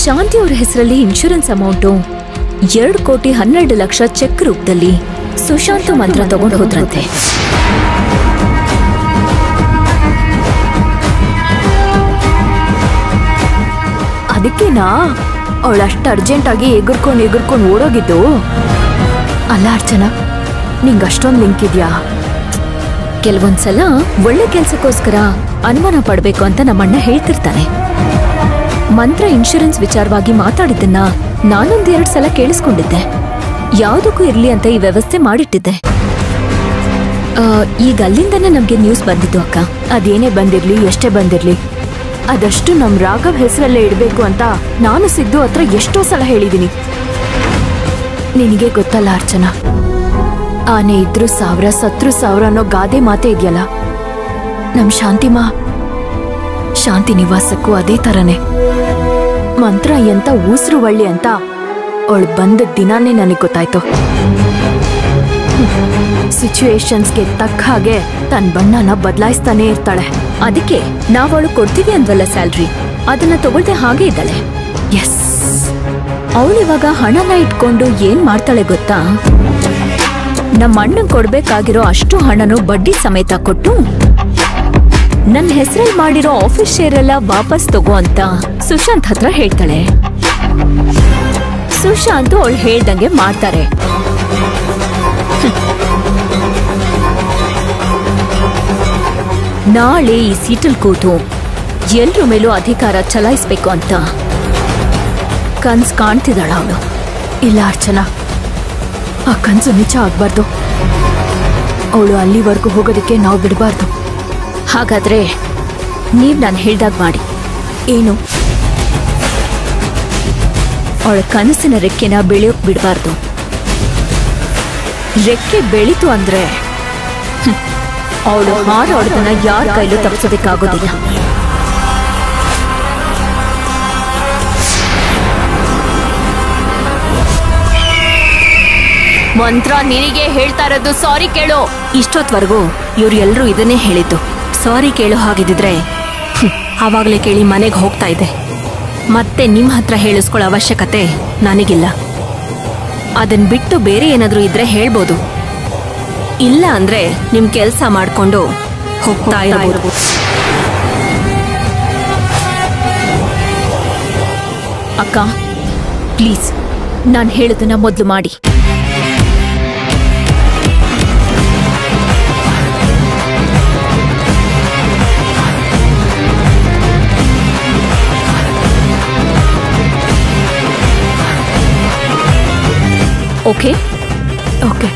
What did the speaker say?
ಶಾಂತಿ ಅವರ ಹೆಸರಲ್ಲಿ insurance amount 2,12,00,000 check ರೂಪದಲ್ಲಿ ಸುಶಾಂತ್ ಮಂತ್ರ ತಗೊಂಡು ಹೋದ್ರಂತೆ. ಅದಕ್ಕೆನಾ ಅವಳಷ್ಟು ಅರ್ಜೆಂಟ್ ಆಗಿ ಎಗುರ್ಕೊಂಡು ಓಡೋಗಿದ್ದು? ಅಲ್ಲ ಅರ್ಚನಾ, ನಿಂಗೆ ಅಷ್ಟೊಂದು ಲಿಂಕ್ ಇದೆಯಾ? ಕೆಲವೊಂದ್ಸಲ ಒಳ್ಳೆ ಕೆಲ್ಸಕ್ಕೋಸ್ಕರ ಅನುಮಾನ ಪಡ್ಬೇಕು ಅಂತ ನಮ್ಮಣ್ಣ ಹೇಳ್ತಿರ್ತಾನೆ. ಮಂತ್ರ ಇನ್ಶೂರೆನ್ಸ್ ವಿಚಾರವಾಗಿ ಮಾತಾಡಿದ್ದನ್ನ ನಾನೊಂದೆರಡು ಸಲ ಕೇಳಿಸ್ಕೊಂಡಿದ್ದೆ. ಯಾವುದಕ್ಕೂ ಇರ್ಲಿ ಅಂತ ಈ ವ್ಯವಸ್ಥೆ ಮಾಡಿಟ್ಟಿದ್ದೆ. ಈಗ ಅಲ್ಲಿಂದನೇ ನಮ್ಗೆ ನ್ಯೂಸ್ ಬಂದಿದ್ದು ಅಕ್ಕ. ಅದೇನೇ ಬಂದಿರ್ಲಿ, ಎಷ್ಟೇ ಬಂದಿರ್ಲಿ, ಅದಷ್ಟು ನಮ್ ರಾಘವ್ ಹೆಸರಲ್ಲೇ ಇಡಬೇಕು ಅಂತ ನಾನು ಸಿದ್ದು ಹತ್ರ ಎಷ್ಟೋ ಸಲ ಹೇಳಿದೀನಿ. ನಿನಗೆ ಗೊತ್ತಲ್ಲ ಅರ್ಚನಾ, ಆನೆ ಇದ್ರು 1,000 ಸತ್ರು 1,000 ಅನ್ನೋ ಗಾದೆ ಮಾತೆ ಇದೆಯಲ್ಲ. ನಮ್ ಶಾಂತಿ ನಿವಾಸಕ್ಕೂ ಅದೇ ತರನೇ. ಮಂತ್ರ ಎಂತ ಊಸ್ರು ಒಳ್ಳೆ ಅಂತ ಅವಳು ಬಂದ ದಿನಾನೇ ನನಗೆ ಗೊತ್ತಾಯ್ತು. ಸಿಚುವೇಶನ್ಸ್ಗೆ ತಕ್ಕ ಹಾಗೆ ತನ್ನ ಬಣ್ಣನ ಬದಲಾಯಿಸ್ತಾನೆ ಇರ್ತಾಳೆ. ಅದಕ್ಕೆ ನಾವು ಅವಳು ಕೊಡ್ತೀವಿ ಅಂದ್ವಲ್ಲ ಸ್ಯಾಲ್ರಿ, ಅದನ್ನ ತಗೊಳ್ದೆ ಹಾಗೆ ಇದ್ದಾಳೆ. ಎಸ್, ಅವಳಿವಾಗ ಹಣನ ಇಟ್ಕೊಂಡು ಏನ್ ಮಾಡ್ತಾಳೆ ಗೊತ್ತಾ? ನಮ್ಮ ಅಣ್ಣನ್ ಕೊಡ್ಬೇಕಾಗಿರೋ ಅಷ್ಟು ಹಣನು ಬಡ್ಡಿ ಸಮೇತ ಕೊಟ್ಟು ನನ್ನ ಹೆಸರಲ್ಲಿ ಮಾಡಿರೋ ಆಫೀಸ್ ಶೇರ್ ಎಲ್ಲ ವಾಪಸ್ ತಗೋ ಅಂತ ಸುಶಾಂತ್ ಹತ್ರ ಹೇಳ್ತಾಳೆ. ಸುಶಾಂತ್ ಅವಳು ಹೇಳ್ದಂಗೆ ಮಾಡ್ತಾರೆ. ನಾಳೆ ಈ ಸೀಟಲ್ ಕೂತು ಎಲ್ರ ಮೇಲೂ ಅಧಿಕಾರ ಚಲಾಯಿಸ್ಬೇಕು ಅಂತ ಕನ್ಸ್ ಕಾಣ್ತಿದ್ದಾಳ ಅವಳು. ಇಲ್ಲ ಅರ್ಚನಾ, ಆ ಕನ್ಸು ನಿಜ ಆಗ್ಬಾರ್ದು. ಅವಳು ಅಲ್ಲಿವರೆಗೂ ಹೋಗೋದಕ್ಕೆ ನಾವು ಬಿಡಬಾರ್ದು. ಹಾಗಾದ್ರೆ ನೀವ್ ನಾನು ಹೇಳ್ದಾಗ ಮಾಡಿ. ಏನು? ಅವಳ ಕನಸಿನ ರೆಕ್ಕೆನ ಬೆಳೆಯೋಕ್ ಬಿಡಬಾರ್ದು. ರೆಕ್ಕೆ ಬೆಳೀತು ಅಂದ್ರೆ ಅವಳು ಹಾರಾಡೋದನ್ನ ಯಾರ ಕೈಲೂ ತಪ್ಪಿಸೋದಕ್ಕಾಗೋದಿಲ್ಲ. ಮಂತ್ರ ನಿನಗೆ ಹೇಳ್ತಾ ಇರೋದು ಸಾರಿ ಕೇಳೋ. ಇಷ್ಟೊತ್ವರೆಗೂ ಇವ್ರು ಎಲ್ರೂ ಇದನ್ನೇ ಹೇಳಿದ್ದು. ಸಾರಿ ಕೇಳೋ ಹಾಗಿದ್ರೆ ಆವಾಗಲೇ ಕೇಳಿ ಮನೆಗೆ ಹೋಗ್ತಾ ಇದೆ. ಮತ್ತೆ ನಿಮ್ಮ ಹತ್ರ ಹೇಳಿಸ್ಕೊಳ್ಳೋ ಅವಶ್ಯಕತೆ ನನಗಿಲ್ಲ. ಅದನ್ನ ಬಿಟ್ಟು ಬೇರೆ ಏನಾದ್ರೂ ಇದ್ರೆ ಹೇಳ್ಬೋದು. ಇಲ್ಲ ಅಂದ್ರೆ ನಿಮ್ ಕೆಲಸ ಮಾಡ್ಕೊಂಡು ಹೋಗ್ತಾ ಇರ್ಬೋದು. ಅಕ್ಕ ಪ್ಲೀಸ್, ನಾನು ಹೇಳೋದನ್ನ ಮೊದಲು ಮಾಡಿ. Okay okay